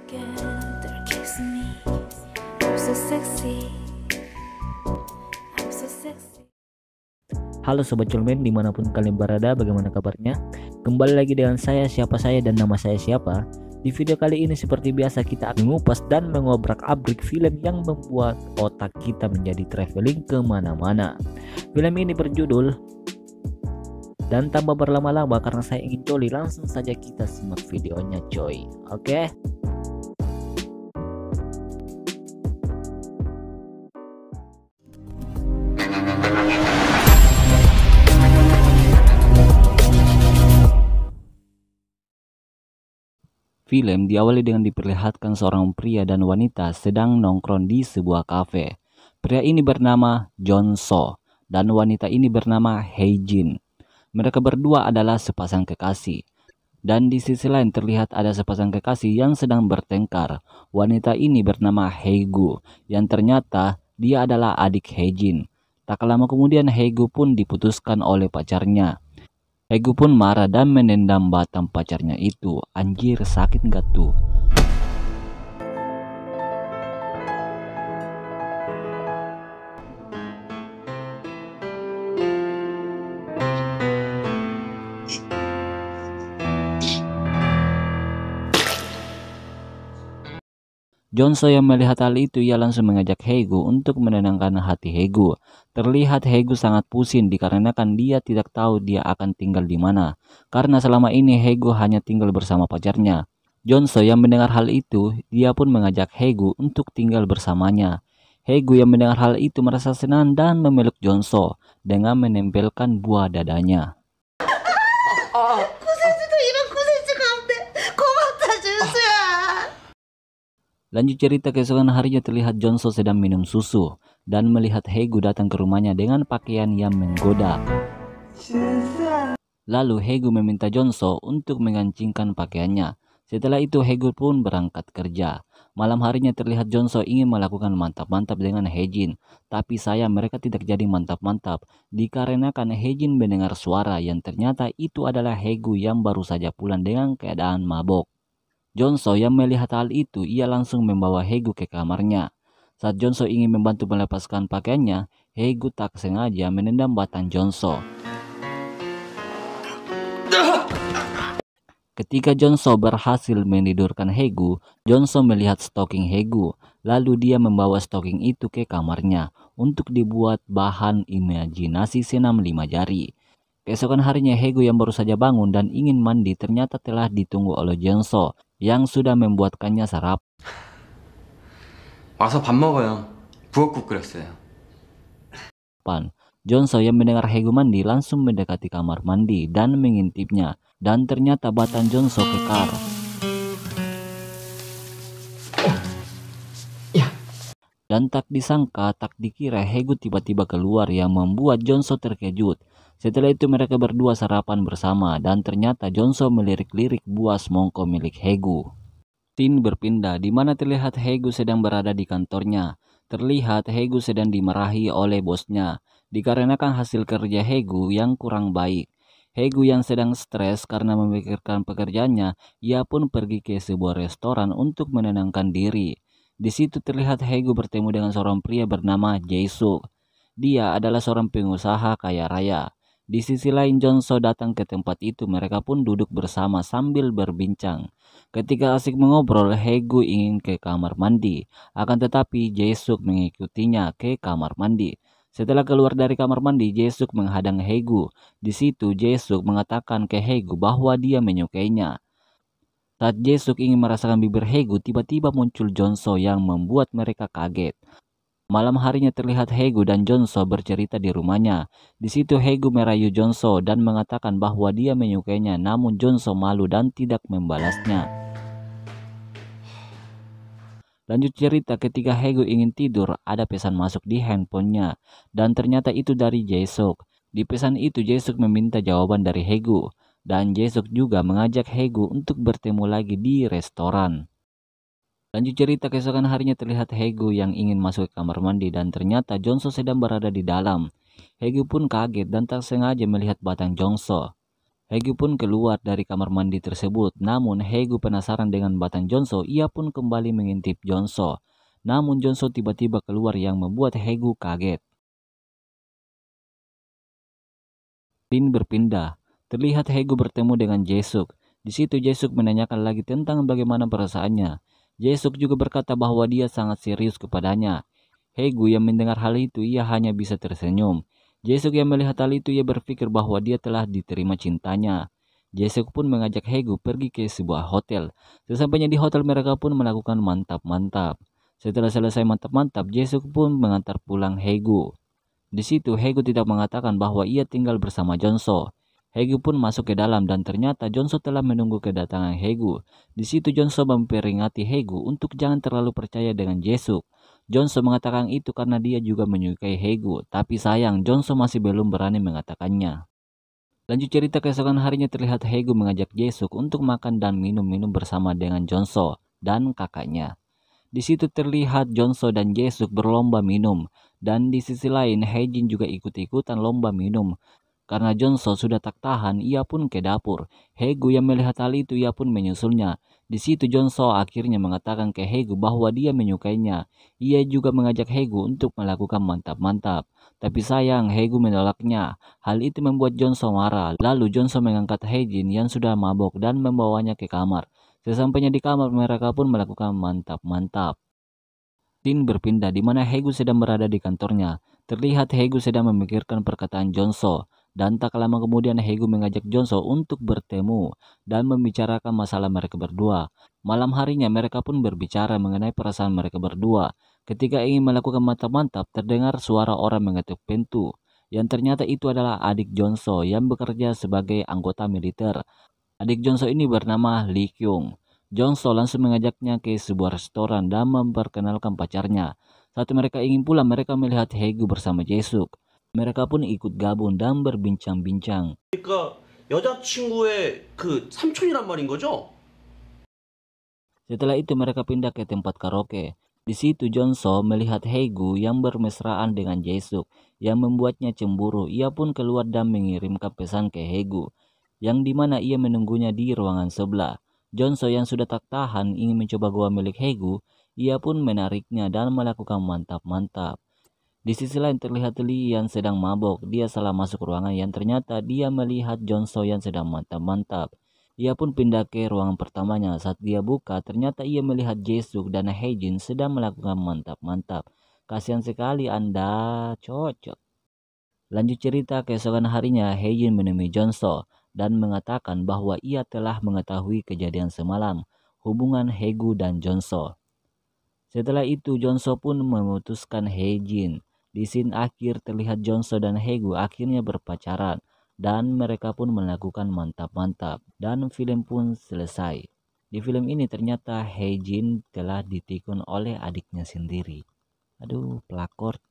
again, they're chasing me. I'm so sexy. I'm so sexy. Halo Sobat Culmen, dimanapun kalian berada, bagaimana kabarnya? Kembali lagi dengan saya, siapa saya dan nama saya siapa. Di video kali ini seperti biasa kita akan mengupas dan mengobrak-abrik film yang membuat otak kita menjadi traveling kemana-mana. Film ini berjudul, dan tanpa berlama-lama karena saya ingin coli, langsung saja kita simak videonya coy. Oke? Film diawali dengan diperlihatkan seorang pria dan wanita sedang nongkrong di sebuah kafe. Pria ini bernama John So dan wanita ini bernama Hei Jin. Mereka berdua adalah sepasang kekasih. Dan di sisi lain terlihat ada sepasang kekasih yang sedang bertengkar. Wanita ini bernama Hei Gu yang ternyata dia adalah adik Hei Jin. Tak lama kemudian Hei Gu pun diputuskan oleh pacarnya. Hei Gu pun marah dan menendang batang pacarnya itu. Anjir, sakit nggak tuh? John So yang melihat hal itu, ia langsung mengajak Hei Gu untuk menenangkan hati Hei Gu. Terlihat Hei Gu sangat pusing dikarenakan dia tidak tahu dia akan tinggal di mana. Karena selama ini Hei Gu hanya tinggal bersama pacarnya. John So yang mendengar hal itu, dia pun mengajak Hei Gu untuk tinggal bersamanya. Hei Gu yang mendengar hal itu merasa senang dan memeluk John So dengan menempelkan buah dadanya. Lanjut cerita, keesokan harinya terlihat John So sedang minum susu dan melihat Hei Gu datang ke rumahnya dengan pakaian yang menggoda. Lalu Hei Gu meminta John So untuk mengancingkan pakaiannya. Setelah itu Hei Gu pun berangkat kerja. Malam harinya terlihat John So ingin melakukan mantap-mantap dengan Hei Jin. Tapi sayang mereka tidak jadi mantap-mantap dikarenakan Hei Jin mendengar suara yang ternyata itu adalah Hei Gu yang baru saja pulang dengan keadaan mabok. John So yang melihat hal itu, ia langsung membawa Hei Gu ke kamarnya. Saat John So ingin membantu melepaskan pakaiannya, Hei Gu tak sengaja menendang batang John So. Ketika John So berhasil menidurkan Hei Gu, John So melihat stocking Hei Gu. Lalu dia membawa stocking itu ke kamarnya untuk dibuat bahan imajinasi senam 5 jari. Keesokan harinya Hei Gu yang baru saja bangun dan ingin mandi ternyata telah ditunggu oleh John So yang sudah membuatkannya sarapan. 와서 밥 먹어요. 부엌국 끓였어요. John So yang mendengar Hei Gu mandi langsung mendekati kamar mandi dan mengintipnya, dan ternyata batang John So kekar. Dan tak disangka, tak dikira Hei Gu tiba-tiba keluar yang membuat John So terkejut. Setelah itu mereka berdua sarapan bersama dan ternyata John So melirik-lirik buah semongko milik Hei Gu. Scene berpindah di mana terlihat Hei Gu sedang berada di kantornya. Terlihat Hei Gu sedang dimarahi oleh bosnya dikarenakan hasil kerja Hei Gu yang kurang baik. Hei Gu yang sedang stres karena memikirkan pekerjaannya, ia pun pergi ke sebuah restoran untuk menenangkan diri. Di situ terlihat Hei Gu bertemu dengan seorang pria bernama Jae Suk. Dia adalah seorang pengusaha kaya raya. Di sisi lain John So datang ke tempat itu, mereka pun duduk bersama sambil berbincang. Ketika asik mengobrol, Hei Gu ingin ke kamar mandi. Akan tetapi Jae Suk mengikutinya ke kamar mandi. Setelah keluar dari kamar mandi, Jae Suk menghadang Hei Gu. Di situ Jae Suk mengatakan ke Hei Gu bahwa dia menyukainya. Saat Jae Suk ingin merasakan bibir Hei Gu, tiba-tiba muncul John So yang membuat mereka kaget. Malam harinya terlihat Hei Gu dan John So bercerita di rumahnya. Di situ Hei Gu merayu John So dan mengatakan bahwa dia menyukainya, namun John So malu dan tidak membalasnya. Lanjut cerita, ketika Hei Gu ingin tidur, ada pesan masuk di handphonenya dan ternyata itu dari Jae Suk. Di pesan itu Jae Suk meminta jawaban dari Hei Gu dan Jae Suk juga mengajak Hei Gu untuk bertemu lagi di restoran. Lanjut cerita, keesokan harinya terlihat Hei Gu yang ingin masuk ke kamar mandi dan ternyata John So sedang berada di dalam. Hei Gu pun kaget dan tak sengaja melihat batang John So. Haegu pun keluar dari kamar mandi tersebut. Namun Haegu penasaran dengan batang Jonso. Ia pun kembali mengintip Jonso. Namun Jonso tiba-tiba keluar yang membuat Haegu kaget. Scene berpindah. Terlihat Haegu bertemu dengan Jae-suk. Di situ Jae-suk menanyakan lagi tentang bagaimana perasaannya. Jae-suk juga berkata bahwa dia sangat serius kepadanya. Haegu yang mendengar hal itu ia hanya bisa tersenyum. Jae-suk yang melihat hal itu ia berpikir bahwa dia telah diterima cintanya. Jae-suk pun mengajak Haegu pergi ke sebuah hotel. Sesampainya di hotel mereka pun melakukan mantap-mantap. Setelah selesai mantap-mantap, Jae-suk pun mengantar pulang Haegu. Di situ Haegu tidak mengatakan bahwa ia tinggal bersama Jonso. Haegu pun masuk ke dalam dan ternyata Jonso telah menunggu kedatangan Haegu. Di situ Jonso memperingati Haegu untuk jangan terlalu percaya dengan Jae-suk. Jonso mengatakan itu karena dia juga menyukai Haegu, tapi sayang Jonso masih belum berani mengatakannya. Lanjut cerita, keesokan harinya terlihat Haegu mengajak Jae-suk untuk makan dan minum-minum bersama dengan Jonso dan kakaknya. Di situ terlihat Jonso dan Jae-suk berlomba minum, dan di sisi lain Haejin juga ikut-ikutan lomba minum. Karena Jonso sudah tak tahan, ia pun ke dapur. Haegu yang melihat hal itu ia pun menyusulnya. Di situ Jonso akhirnya mengatakan ke Haegu bahwa dia menyukainya. Ia juga mengajak Haegu untuk melakukan mantap-mantap. Tapi sayang Haegu menolaknya. Hal itu membuat Jonso marah. Lalu Jonso mengangkat Haejin yang sudah mabok dan membawanya ke kamar. Sesampainya di kamar mereka pun melakukan mantap-mantap. Scene berpindah di mana Haegu sedang berada di kantornya. Terlihat Haegu sedang memikirkan perkataan Jonso. Dan tak lama kemudian Haegu mengajak Jonso untuk bertemu dan membicarakan masalah mereka berdua. Malam harinya mereka pun berbicara mengenai perasaan mereka berdua. Ketika ingin melakukan mantap-mantap, terdengar suara orang mengetuk pintu. Yang ternyata itu adalah adik Jonso yang bekerja sebagai anggota militer. Adik Jonso ini bernama Lee Kyung. Jonso langsung mengajaknya ke sebuah restoran dan memperkenalkan pacarnya. Saat mereka ingin pulang, mereka melihat Haegu bersama Jae-suk. mereka pun ikut gabung dan berbincang-bincang. 그러니까 여자친구의 그 삼촌이란 말인 거죠? Setelah itu mereka pindah ke tempat karaoke. Di situ Jonso melihat Haegu yang bermesraan dengan Jae-suk yang membuatnya cemburu. Ia pun keluar dan mengirimkan pesan ke Haegu, yang dimana ia menunggunya di ruangan sebelah. Jonso yang sudah tak tahan ingin mencoba gua milik Haegu, ia pun menariknya dan melakukan mantap-mantap. Di sisi lain terlihat Lee yang sedang mabok. Dia salah masuk ruangan yang ternyata dia melihat Jonso yang sedang mantap-mantap. Ia pun pindah ke ruangan pertamanya. Saat dia buka, ternyata ia melihat Jae-suk dan Haejin sedang melakukan mantap-mantap. Kasihan sekali Anda, cocok. Lanjut cerita, keesokan harinya Haejin menemui Jonso dan mengatakan bahwa ia telah mengetahui kejadian semalam, hubungan Haegu dan Jonso. Setelah itu Jonso pun memutuskan Haejin. Di scene akhir terlihat Jonso dan Haegu akhirnya berpacaran dan mereka pun melakukan mantap-mantap dan film pun selesai. Di film ini ternyata Haejin telah ditikung oleh adiknya sendiri. Aduh, pelakor.